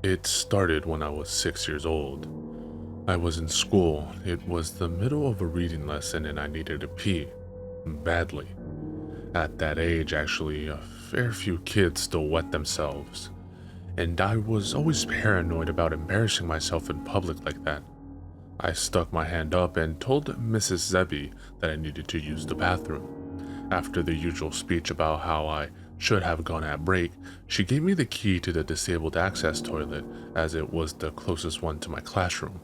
It started when I was 6 years old. I was in school. It was the middle of a reading lesson and I needed to pee. Badly. At that age, actually, a fair few kids still wet themselves. And I was always paranoid about embarrassing myself in public like that. I stuck my hand up and told Mrs. Zebby that I needed to use the bathroom. After the usual speech about how I should have gone at break, she gave me the key to the disabled access toilet as it was the closest one to my classroom.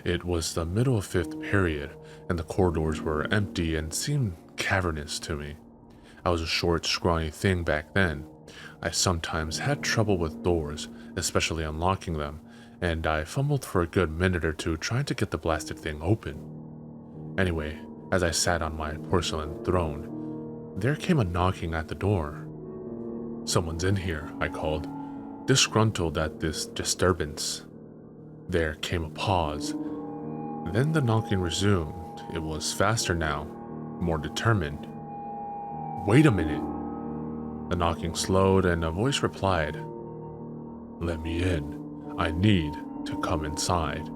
It was the middle of fifth period, and the corridors were empty and seemed cavernous to me. I was a short, scrawny thing back then. I sometimes had trouble with doors, especially unlocking them, and I fumbled for a good minute or two trying to get the blasted thing open. Anyway, as I sat on my porcelain throne, there came a knocking at the door. "Someone's in here," I called, disgruntled at this disturbance. There came a pause. Then the knocking resumed. It was faster now, more determined. "Wait a minute." The knocking slowed and a voice replied, "Let me in. I need to come inside."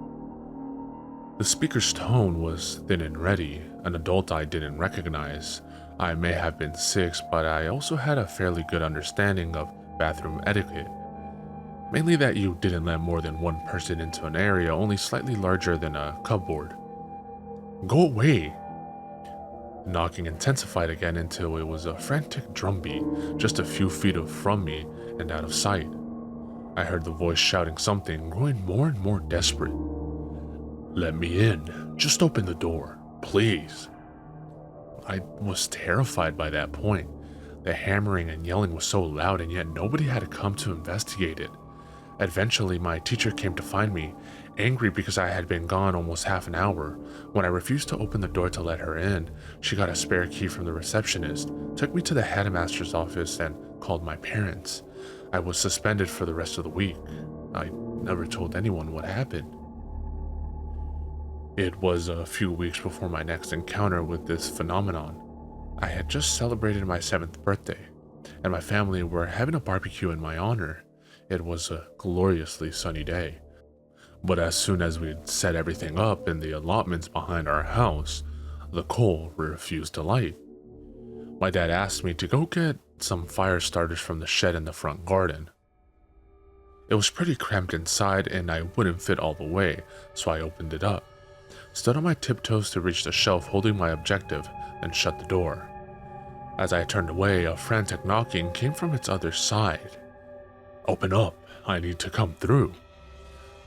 The speaker's tone was thin and ready, an adult I didn't recognize. I may have been 6, but I also had a fairly good understanding of bathroom etiquette. Mainly that you didn't let more than one person into an area only slightly larger than a cupboard. "Go away!" The knocking intensified again until it was a frantic drumbeat just a few feet from me and out of sight. I heard the voice shouting something, growing more and more desperate. "Let me in. Just open the door, please." I was terrified by that point. The hammering and yelling was so loud and yet nobody had come to investigate it. Eventually, my teacher came to find me, angry because I had been gone almost half an hour. When I refused to open the door to let her in, she got a spare key from the receptionist, took me to the headmaster's office, and called my parents. I was suspended for the rest of the week. I never told anyone what happened. It was a few weeks before my next encounter with this phenomenon. I had just celebrated my 7th birthday, and my family were having a barbecue in my honor. It was a gloriously sunny day. But as soon as we'd set everything up in the allotments behind our house, the coal refused to light. My dad asked me to go get some fire starters from the shed in the front garden. It was pretty cramped inside and I wouldn't fit all the way, so I opened it up, stood on my tiptoes to reach the shelf holding my objective, and shut the door. As I turned away, a frantic knocking came from its other side. "Open up, I need to come through."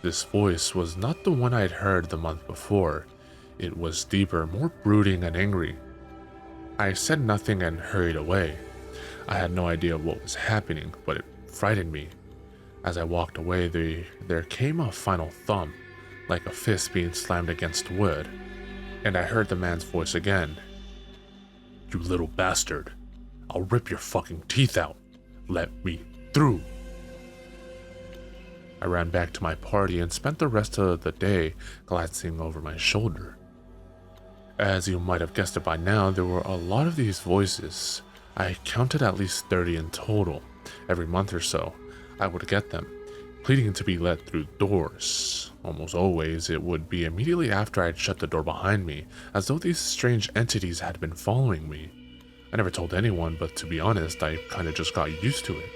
This voice was not the one I'd heard the month before. It was deeper, more brooding and angry. I said nothing and hurried away. I had no idea what was happening, but it frightened me. As I walked away, there came a final thump, like a fist being slammed against wood, and I heard the man's voice again. "You little bastard. I'll rip your fucking teeth out. Let me through." I ran back to my party and spent the rest of the day glancing over my shoulder. As you might have guessed it by now, there were a lot of these voices. I counted at least 30 in total. Every month or so, I would get them, pleading to be let through doors. Almost always, it would be immediately after I'd shut the door behind me, as though these strange entities had been following me. I never told anyone, but to be honest, I kinda just got used to it.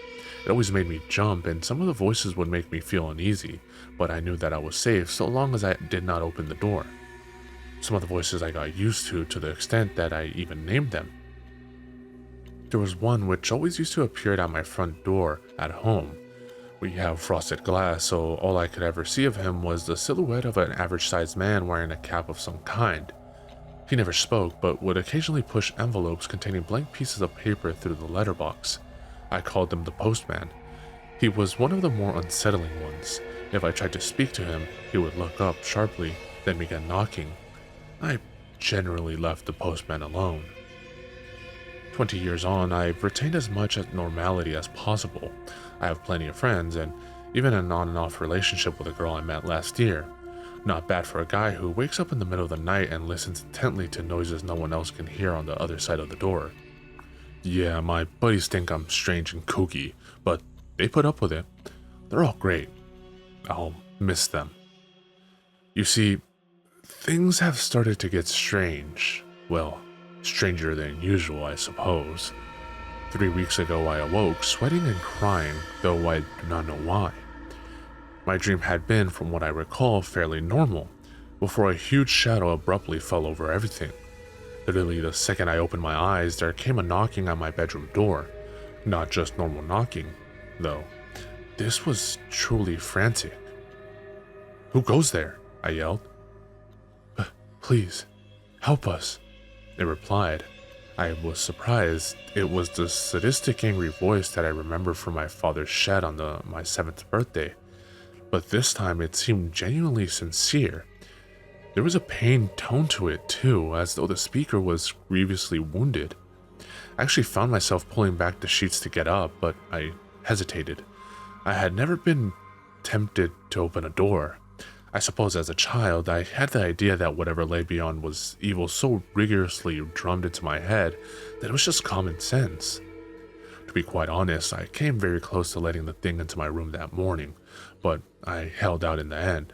It always made me jump, and some of the voices would make me feel uneasy, but I knew that I was safe so long as I did not open the door. Some of the voices I got used to the extent that I even named them. There was one which always used to appear at my front door at home. We have frosted glass, so all I could ever see of him was the silhouette of an average-sized man wearing a cap of some kind. He never spoke, but would occasionally push envelopes containing blank pieces of paper through the letterbox. I called him the postman. He was one of the more unsettling ones. If I tried to speak to him, he would look up sharply, then began knocking. I generally left the postman alone. 20 years on, I've retained as much normality as possible. I have plenty of friends, and even an on and off relationship with a girl I met last year. Not bad for a guy who wakes up in the middle of the night and listens intently to noises no one else can hear on the other side of the door. Yeah, my buddies think I'm strange and kooky, but they put up with it. They're all great. I'll miss them. You see, things have started to get strange. Well, stranger than usual, I suppose. 3 weeks ago, I awoke, sweating and crying, though I do not know why. My dream had been, from what I recall, fairly normal, before a huge shadow abruptly fell over everything. Literally, the second I opened my eyes, there came a knocking on my bedroom door. Not just normal knocking, though. This was truly frantic. "Who goes there?" I yelled. "Please, help us," it replied. I was surprised. It was the sadistic, angry voice that I remember from my father's shed on my 7th birthday, but this time it seemed genuinely sincere. There was a pained tone to it, too, as though the speaker was grievously wounded. I actually found myself pulling back the sheets to get up, but I hesitated. I had never been tempted to open a door. I suppose as a child, I had the idea that whatever lay beyond was evil so rigorously drummed into my head that it was just common sense. To be quite honest, I came very close to letting the thing into my room that morning, but I held out in the end.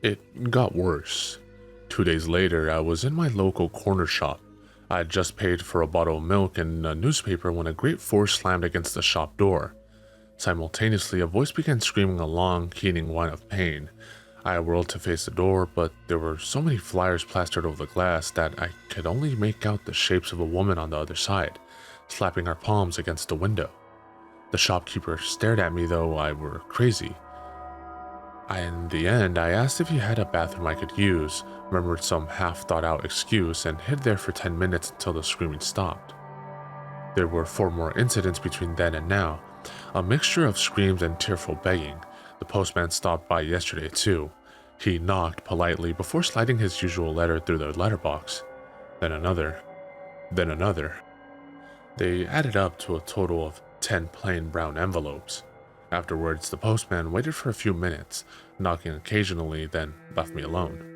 It got worse. 2 days later, I was in my local corner shop. I had just paid for a bottle of milk and a newspaper when a great force slammed against the shop door. Simultaneously, a voice began screaming a long, keening whine of pain. I whirled to face the door, but there were so many flyers plastered over the glass that I could only make out the shapes of a woman on the other side, slapping her palms against the window. The shopkeeper stared at me though I were crazy. In the end, I asked if he had a bathroom I could use, remembered some half-thought-out excuse, and hid there for 10 minutes until the screaming stopped. There were 4 more incidents between then and now, a mixture of screams and tearful begging. The postman stopped by yesterday too. He knocked politely before sliding his usual letter through the letterbox. Then another. Then another. They added up to a total of 10 plain brown envelopes. Afterwards, the postman waited for a few minutes, knocking occasionally, then left me alone.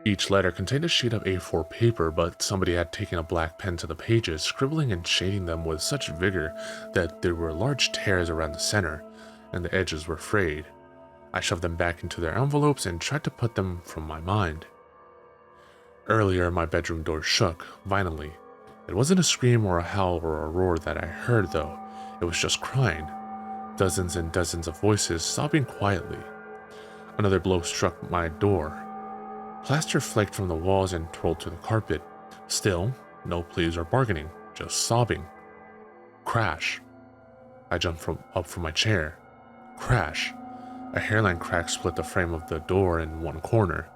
Each letter contained a sheet of A4 paper, but somebody had taken a black pen to the pages, scribbling and shading them with such vigor that there were large tears around the center, and the edges were frayed. I shoved them back into their envelopes and tried to put them from my mind. Earlier, my bedroom door shook, violently. It wasn't a scream or a howl or a roar that I heard, though. It was just crying. Dozens and dozens of voices sobbing quietly. Another blow struck my door. Plaster flaked from the walls and twirled to the carpet. Still, no pleas or bargaining, just sobbing. Crash. I jumped up from my chair. Crash. A hairline crack split the frame of the door in one corner.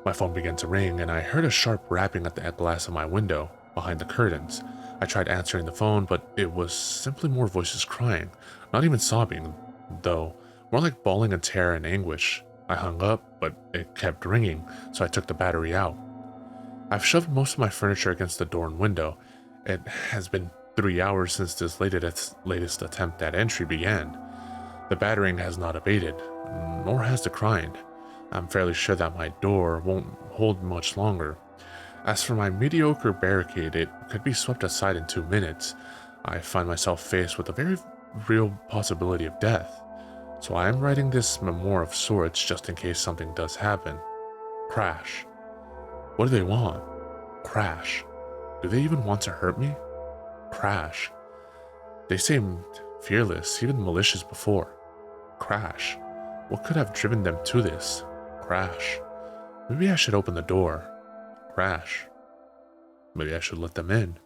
My phone began to ring, and I heard a sharp rapping at the glass of my window, behind the curtains. I tried answering the phone, but it was simply more voices crying, not even sobbing, though more like bawling in terror and anguish. I hung up, but it kept ringing, so I took the battery out. I've shoved most of my furniture against the door and window. It has been 3 hours since this latest attempt at entry began. The battering has not abated, nor has the crying. I'm fairly sure that my door won't hold much longer. As for my mediocre barricade, it could be swept aside in 2 minutes. I find myself faced with a very real possibility of death. So I am writing this memoir of sorts just in case something does happen. Crash. What do they want? Crash. Do they even want to hurt me? Crash. They seemed fearless, even malicious before. Crash. What could have driven them to this? Crash. Maybe I should open the door. Crash. Maybe I should let them in.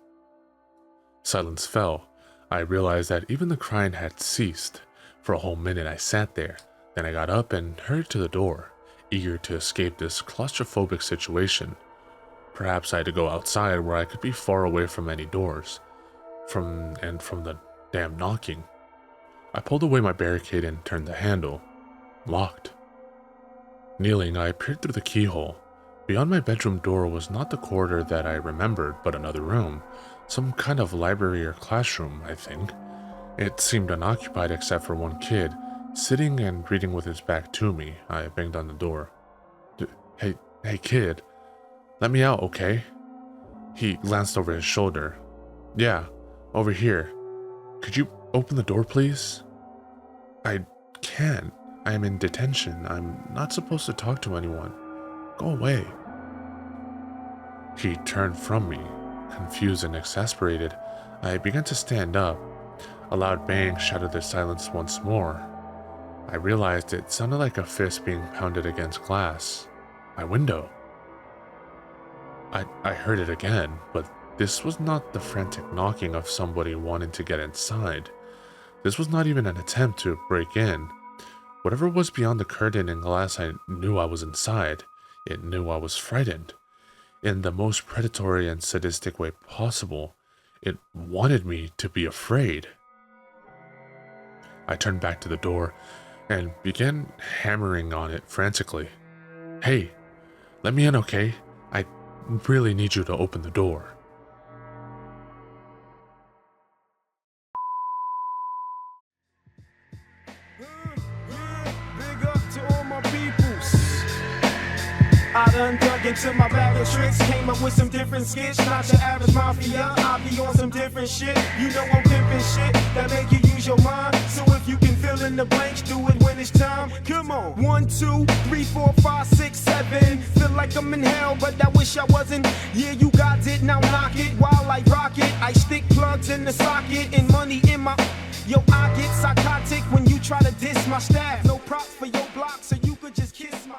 Silence fell. I realized that even the crying had ceased. For a whole minute I sat there. Then I got up and hurried to the door, eager to escape this claustrophobic situation. Perhaps I had to go outside where I could be far away from any doors. From the damn knocking. I pulled away my barricade and turned the handle. Locked. Kneeling, I peered through the keyhole. Beyond my bedroom door was not the corridor that I remembered, but another room. Some kind of library or classroom, I think. It seemed unoccupied except for one kid, sitting and reading with his back to me. I banged on the door. Hey kid, let me out, okay? He glanced over his shoulder. Yeah, over here. Could you open the door, please? I can't. I am in detention. I'm not supposed to talk to anyone. Go away." He turned from me. Confused and exasperated, I began to stand up. A loud bang shattered the silence once more. I realized it sounded like a fist being pounded against glass. My window. I heard it again, but this was not the frantic knocking of somebody wanting to get inside. This was not even an attempt to break in. Whatever was beyond the curtain and glass, I knew I was inside. It knew I was frightened. In the most predatory and sadistic way possible, it wanted me to be afraid. I turned back to the door and began hammering on it frantically. "Hey, let me in, okay? I really need you to open the door." Big up to all my peoples. I done dug into my bag of tricks, came up with some different skits. Not your average mafia, I be on some different shit. You know I'm pimping shit that make you use your mind. So if you can fill in the blanks, do it when it's time. Come on. 1, 2, 3, 4, 5, 6, 7. Feel like I'm in hell, but I wish I wasn't. Yeah, you got it, now knock it while I rock it. I stick plugs in the socket and money in my... Yo, I get psychotic when you try to diss my staff. No props for your block, so you could just kiss my...